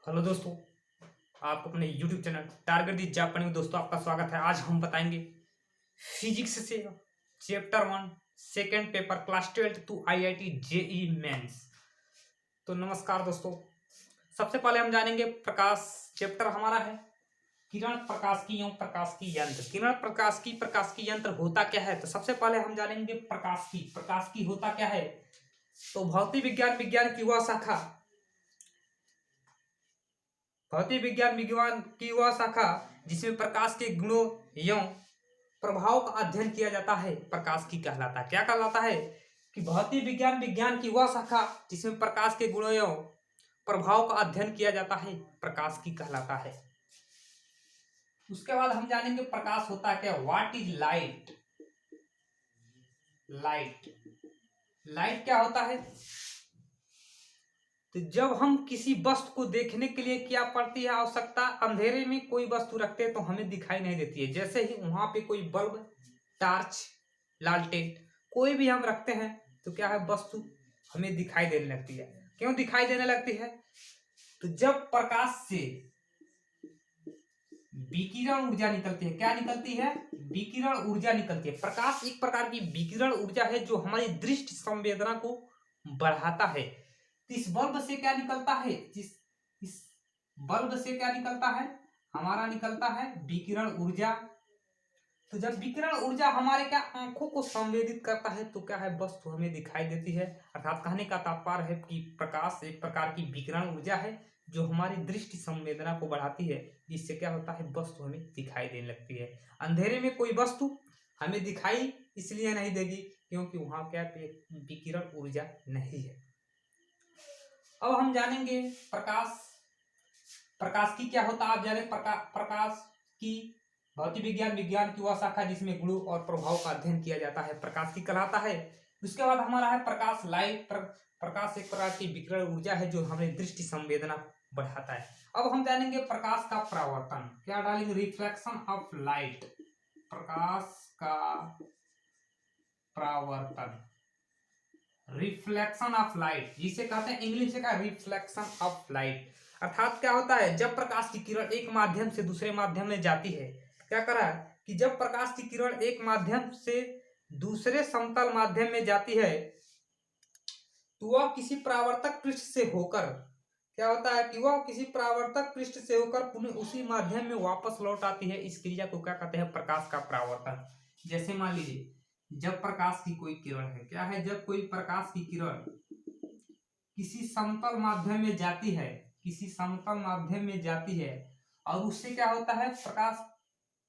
Hello दोस्तों, आपको अपने YouTube चैनल टारगेट दी जापानी में दोस्तों आपका स्वागत है। आज हम बताएंगे फिजिक्स से chapter 1 second paper class 12 to IIT JEE मेंस। तो नमस्कार दोस्तों, सबसे पहले हम जानेंगे प्रकाश। चैप्टर हमारा है किरण प्रकाशिकी एवं प्रकाशिकी यंत्र। किरण प्रकाशिकी यंत्र होता क्या है? तो सबसे पहले हम जानेंगे प्रकाशिकी होता क्या है। तो भौतिक विज्ञान की वह शाखा भौतिक विज्ञान की वह शाखा जिसमें प्रकाश के गुणों एवं प्रभाव का अध्ययन किया जाता है प्रकाश की कहलाता है। क्या कहलाता है? कि भौतिक विज्ञान की वह शाखा जिसमें प्रकाश के गुणों एवं प्रभाव का अध्ययन किया जाता है प्रकाश की कहलाता है। उसके बाद हम जानेंगे प्रकाश होता क्या। What is light? लाइट क्या होता है? तो जब हम किसी वस्तु को देखने के लिए क्या पड़ती है आवश्यकता, अंधेरे में कोई वस्तु रखते हैं तो हमें दिखाई नहीं देती है। जैसे ही वहां पे कोई बल्ब, टार्च, लालटेन कोई भी हम रखते हैं तो क्या है, वस्तु हमें दिखाई देने लगती है। क्यों दिखाई देने लगती है? तो जब प्रकाश से विकिरण ऊर्जा निकलती है। क्या निकलती है? विकिरण ऊर्जा निकलती है। प्रकाश एक प्रकार की विकिरण ऊर्जा है जो हमारी दृष्टि संवेदना को बढ़ाता है। इस बल्ब से क्या निकलता है? इस बल्ब से क्या निकलता है? हमारा निकलता है विकिरण ऊर्जा। तो जब विकिरण ऊर्जा हमारे क्या आंखों को संवेदित करता है तो क्या है, वस्तु हमें दिखाई देती है। अर्थात कहने का तात्पर्य है कि प्रकाश एक प्रकार की विकिरण ऊर्जा है जो हमारी दृष्टि संवेदना को बढ़ाती है, जिससे क्या होता है, वस्तु हमें दिखाई देने लगती है। अंधेरे में कोई वस्तु हमें दिखाई इसलिए नहीं देगी क्योंकि वहां क्या विकिरण ऊर्जा नहीं है। अब हम जानेंगे प्रकाश की क्या होता है। आप जाने प्रकाश की भौतिक विज्ञान की वह शाखा जिसमें गुणों और प्रभाव का अध्ययन किया जाता है प्रकाश की कहलाता है। उसके बाद हमारा है प्रकाश। प्रकाश एक प्रकार की विकिरण ऊर्जा है जो हमें दृष्टि संवेदना बढ़ाता है। अब हम जानेंगे प्रकाश का परावर्तन। क्या डालेंगे? Reflection of light. प्रकाश का परावर्तन, रिफ्लेक्शन ऑफ लाइट, जिसे कहते हैं इंग्लिश में क्या, रिफ्लेक्शन ऑफ लाइट। अर्थात क्या होता है, जब प्रकाश की किरण एक माध्यम से दूसरे माध्यम में जाती है, क्या करा है कि जब प्रकाश की किरण एक माध्यम से दूसरे समतल माध्यम में जाती है तो वह किसी परावर्तक पृष्ठ से होकर क्या होता है कि वह किसी परावर्तक पृष्ठ से होकर पुनः उसी माध्यम में वापस लौट आती है। इस क्रिया को क्या कहते हैं? प्रकाश का परावर्तन। जैसे मान लीजिए जब प्रकाश की कोई किरण है, क्या है, जब कोई प्रकाश की किरण किसी समतल माध्यम में जाती है, किसी समतल माध्यम में जाती है और उससे क्या होता है, प्रकाश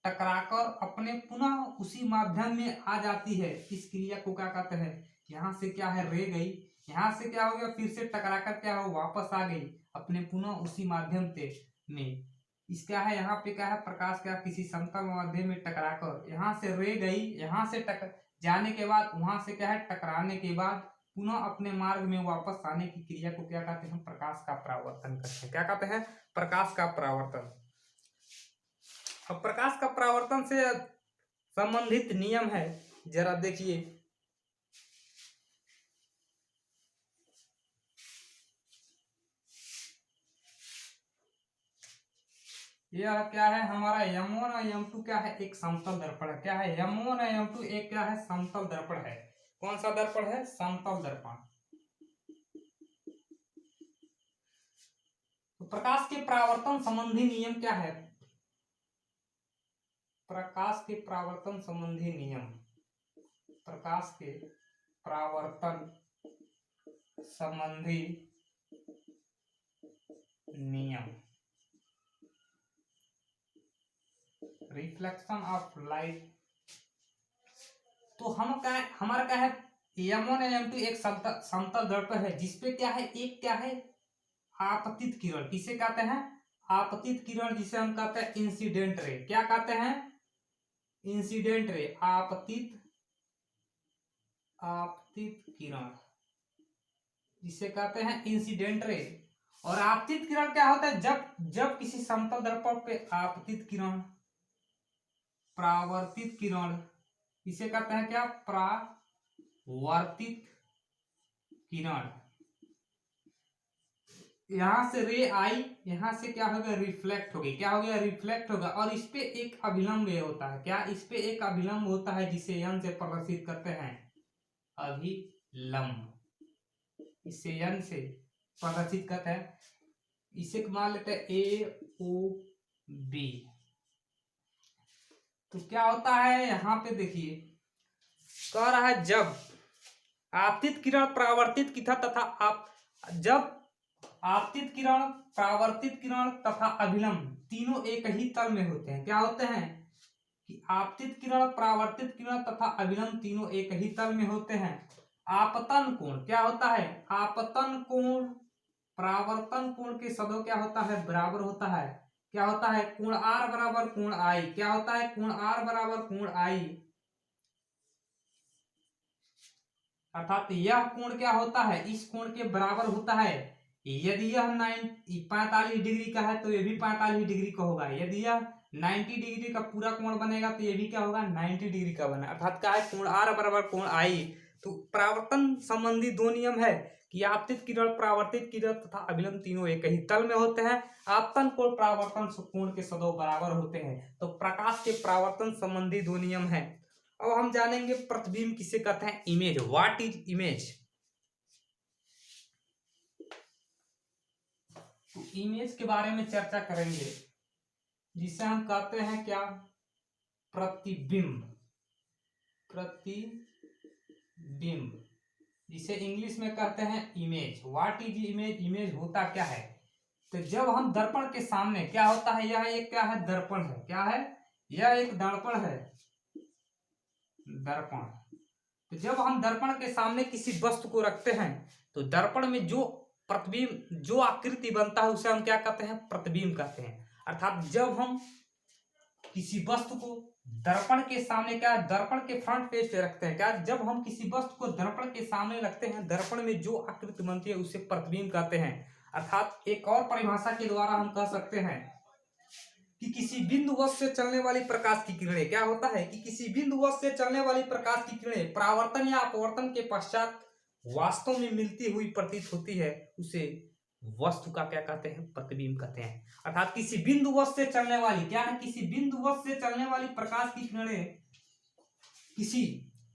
टकराकर अपने पुनः उसी माध्यम में आ जाती है। इस क्रिया को क्या कहते हैं? यहाँ से क्या है, रे गई, यहाँ से क्या हो गया, फिर से टकराकर क्या हो, वापस आ गई अपने पुनः उसी माध्यम से में। इस क्या है, यहाँ पे क्या है, प्रकाश क्या किसी समतल माध्यम में टकराकर यहाँ से रे गई, यहाँ से जाने के बाद वहां से क्या है, टकराने के बाद पुनः अपने मार्ग में वापस आने की क्रिया को क्या कहते हैं? प्रकाश का परावर्तन करते हैं। क्या कहते हैं? प्रकाश का परावर्तन। अब प्रकाश का परावर्तन से संबंधित नियम है, जरा देखिए। यह क्या है हमारा M1 और M2 क्या है, एक समतल दर्पण है। क्या है? M1 और M2 एक क्या है, समतल दर्पण है। कौन सा दर्पण है? समतल दर्पण। तो प्रकाश के परावर्तन संबंधी नियम क्या है? प्रकाश के परावर्तन संबंधी नियम, प्रकाश के परावर्तन संबंधी नियम, रिफ्लेक्शन ऑफ लाइट। तो हम क्या है, हमारा क्या है, M1 और M2 एक समतल दर्पण है जिसपे क्या है, एक क्या है, आपतित किरण। किसे कहते हैं? आपतित किरण, जिसे हम कहते हैं इंसिडेंट रे। क्या कहते हैं? इंसिडेंट रे, आपतित किरण, जिसे कहते हैं इंसिडेंट रे। और आपतित किरण क्या होता है? जब किसी समतल दर्पण पे आपतित किरण, परावर्तित किरण, इसे कहते हैं क्या, परावर्तित किरण। यहाँ से रे आई, यहाँ से क्या हो गया, रिफ्लेक्ट हो गई, क्या हो गया, रिफ्लेक्ट होगा, और इस पे एक अभिलंब होता है, क्या इस पे एक अभिलंब होता है जिसे यन से प्रदर्शित करते हैं, अभिलंब, इसे यन से प्रदर्शित करते हैं, इसे मान लेते हैं ए ओ बी। तो क्या होता है यहाँ पे देखिए, कह रहा है जब आपतित किरण परावर्तित किथा तथा आप जब आपतित किरण, परावर्तित किरण तथा अभिलंब तीनों एक ही तल में होते हैं, क्या होते हैं कि आपतित किरण, परावर्तित किरण तथा अभिलंब तीनों एक ही तल में होते हैं। आपतन कोण क्या होता है, आपतन कोण परावर्तन कोण के सदो क्या होता है, बराबर होता है, क्या होता है, कोण आर बराबर कोण आई, क्या होता है, कोण आर बराबर कोण आई, अर्थात यह कोण क्या होता है, इस कोण के बराबर होता है। यदि यह 45 डिग्री का है तो ये भी 45 डिग्री का होगा, यदि यह 90 डिग्री का पूरा कोण बनेगा तो ये भी क्या होगा, 90 डिग्री का बना, अर्थात क्या है, कोण आर बराबर कोण आई। तो परावर्तन संबंधी दो नियम है कि आपतित किरण, परावर्तित किरण तथा अभिलंब तीनों एक ही तल में होते हैं। आपतन कोण परावर्तन कोण के सदो बराबर होते हैं। तो प्रकाश के परावर्तन संबंधी दो नियम है। अब हम जानेंगे प्रतिबिंब किसे कहते हैं, इमेज, व्हाट इज इमेज। तो इमेज के बारे में चर्चा करेंगे, जिसे हम कहते हैं क्या, प्रतिबिंब, प्रतिबिंब, जिसे इंग्लिश में कहते हैं image. What is image, image होता क्या है। तो जब हम दर्पण के सामने, क्या होता है, यह एक क्या है, दर्पण है, क्या है, यह एक दर्पण है, दर्पण। तो जब हम दर्पण के सामने किसी वस्तु को रखते हैं तो दर्पण में जो प्रतिबिंब, जो आकृति बनता है उसे हम क्या कहते हैं, प्रतिबिंब कहते हैं। अर्थात जब हम किसी वस्तु को दर्पण के सामने, क्या दर्पण के फ्रंट पेज पे रखते हैं, क्या जब हम किसी वस्तु को दर्पण के सामने रखते हैं, दर्पण में जो आकृति बनती है उसे प्रतिबिंब कहते हैं। अर्थात एक और परिभाषा के द्वारा हम कह सकते हैं कि किसी बिंदु वस्तु से चलने वाली प्रकाश की किरणें, क्या होता है कि किसी बिंदु वस्तु से चलने वाली प्रकाश की किरणें परावर्तन या अपवर्तन के पश्चात वास्तव में मिलती हुई प्रतीत होती है, उसे वस्तु का क्या कहते हैं, प्रतिबिंब कहते हैं। अर्थात किसी बिंदु वस्तु से चलने वाली, क्या है, किसी बिंदु वस्तु से चलने वाली प्रकाश की किरणें, किसी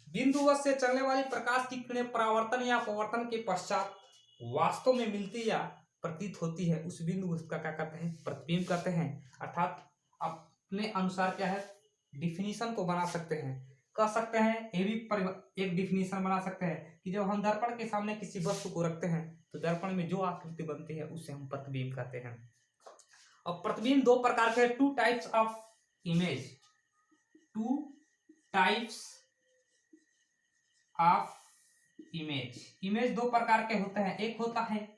बिंदु वस्तु से चलने वाली प्रकाश की किरणें परावर्तन या अपवर्तन के पश्चात वास्तव में मिलती या प्रतीत होती है, उस बिंदु वस्तु का क्या कहते हैं, प्रतिबिंब कहते हैं। अर्थात अपने अनुसार क्या है, डिफिनीशन को बना सकते हैं, कह सकते हैं, ये भी एक डिफिनीशन बना सकते हैं कि जब हम दर्पण के सामने किसी वस्तु को रखते हैं तो दर्पण में जो आकृति बनती है उसे हम प्रतिबिंब कहते हैं। अब प्रतिबिंब दो प्रकार के, two types of image, two types of image. Image दो प्रकार के होते हैं, एक होता है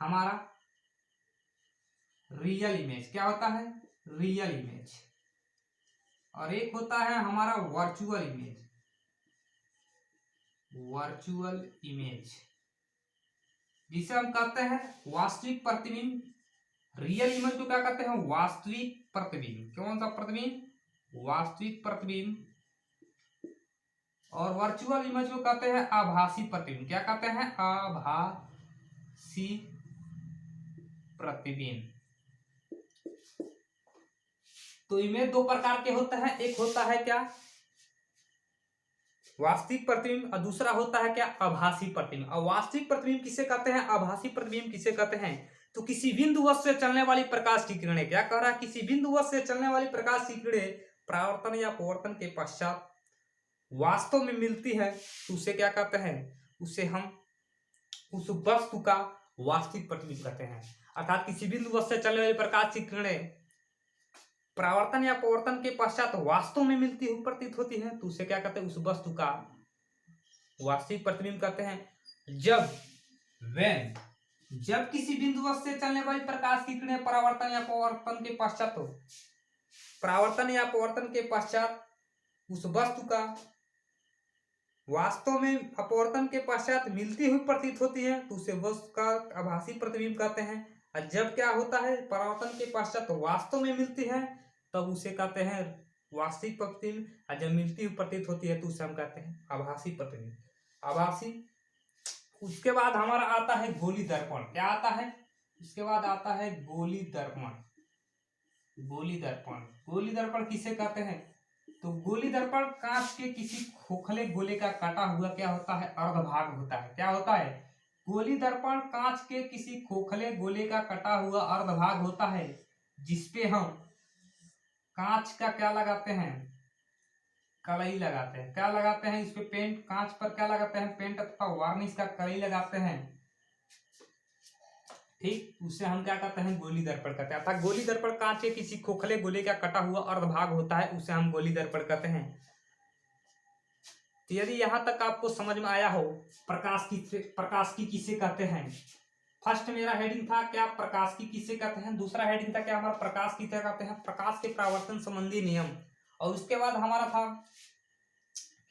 हमारा रियल इमेज, क्या होता है, रियल इमेज, और एक होता है हमारा वर्चुअल इमेज, वर्चुअल इमेज, जिसे हम कहते हैं वास्तविक प्रतिबिंब। रियल इमेज को क्या कहते हैं, वास्तविक प्रतिबिंब, कौन सा प्रतिबिंब, वास्तविक प्रतिबिंब। और वर्चुअल इमेज को कहते हैं आभासी प्रतिबिंब, क्या कहते हैं, आभासी प्रतिबिंब। तो इमेज दो प्रकार के होते हैं, एक होता है क्या, वास्तविक प्रतिबिंब, और दूसरा होता है क्या, आभासी प्रतिबिंब। और वास्तविक प्रतिबिंब किसे कहते हैं, आभासी प्रतिबिंब किसे कहते हैं, तो किसी बिंदु वस्तु से चलने वाली प्रकाश की किरणें, क्या कह रहा है, किसी बिंदु वस्तु से चलने वाली प्रकाश की किरणें परावर्तन या अपवर्तन के पश्चात वास्तव में मिलती है तो उसे क्या कहते हैं, उसे हम उस वस्तु का वास्तविक प्रतिबिंब कहते हैं। अर्थात किसी बिंदु वस्तु से चलने वाली प्रकाश की किरणें परावर्तन या अपवर्तन के पश्चात वास्तव में मिलती हुई प्रतीत होती है तो उसे क्या कहते हैं, उस वस्तु का वास्तविक प्रतिबिंब कहते हैं। जब किसी बिंदु वस्तु से चलने वाली प्रकाश की किरणें परावर्तन या अपवर्तन के पश्चात परावर्तन या अपवर्तन के पश्चात उस वस्तु का वास्तव में अपवर्तन के पश्चात मिलती हुई प्रतीत होती है तो उसे वस्तु का आभासी प्रतिबिंब कहते हैं। और जब क्या होता है, परावर्तन के पश्चात वास्तव में मिलती है तब उसे कहते हैं वास्तविक प्रतिबिंब, और जब मिलती हुई प्रतीत होती है तो उसे हम कहते हैं आभासी प्रतिबिंब, आभासी। उसके बाद हमारा आता है गोली दर्पण, क्या आता है, उसके बाद आता है गोली दर्पण। गोली दर्पण, गोली दर्पण किसे कहते हैं? तो गोली दर्पण कांच के किसी खोखले गोले का कटा हुआ क्या होता है? अर्धभाग होता है। क्या होता है? गोली दर्पण कांच के किसी खोखले गोले का कटा हुआ अर्धभाग होता है, जिसपे हम कांच का क्या लगाते हैं? कलई लगाते हैं। क्या लगाते हैं? इस पे पेंट, कांच पर क्या लगाते हैं? पेंट अथवा वार्निश का कलई लगाते हैं। ठीक, उसे हम क्या कहते हैं? गोली दर्पण कहते हैं। अर्थात गोली दर्पण कांच के किसी खोखले गोले का कटा हुआ अर्धभाग होता है, उसे हम गोली दर्पण कहते हैं। तो यदि यहां तक आपको समझ में आया हो प्रकाश की किसे कहते हैं। फर्स्ट मेरा हेडिंग था क्या? प्रकाश की किसे कहते हैं। दूसरा हेडिंग था क्या हमारा? प्रकाश की क्या कहते हैं? प्रकाश के परावर्तन संबंधी नियम। और उसके बाद हमारा था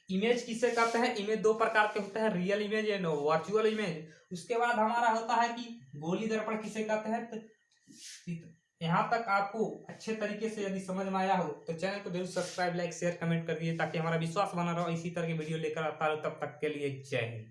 इमेज किसे कहते हैं। इमेज दो प्रकार के होते हैं, real image and virtual image. उसके बाद हमारा होता है कि गोली दर्पण किसे कहते हैं। तो यहाँ तक आपको अच्छे तरीके से यदि समझ में आया हो तो चैनल को जरूर सब्सक्राइब, लाइक, शेयर, कमेंट कर दिए, ताकि हमारा विश्वास बना रहो इसी तरह की वीडियो लेकर आता रहो। तब तक के लिए जय हिंद।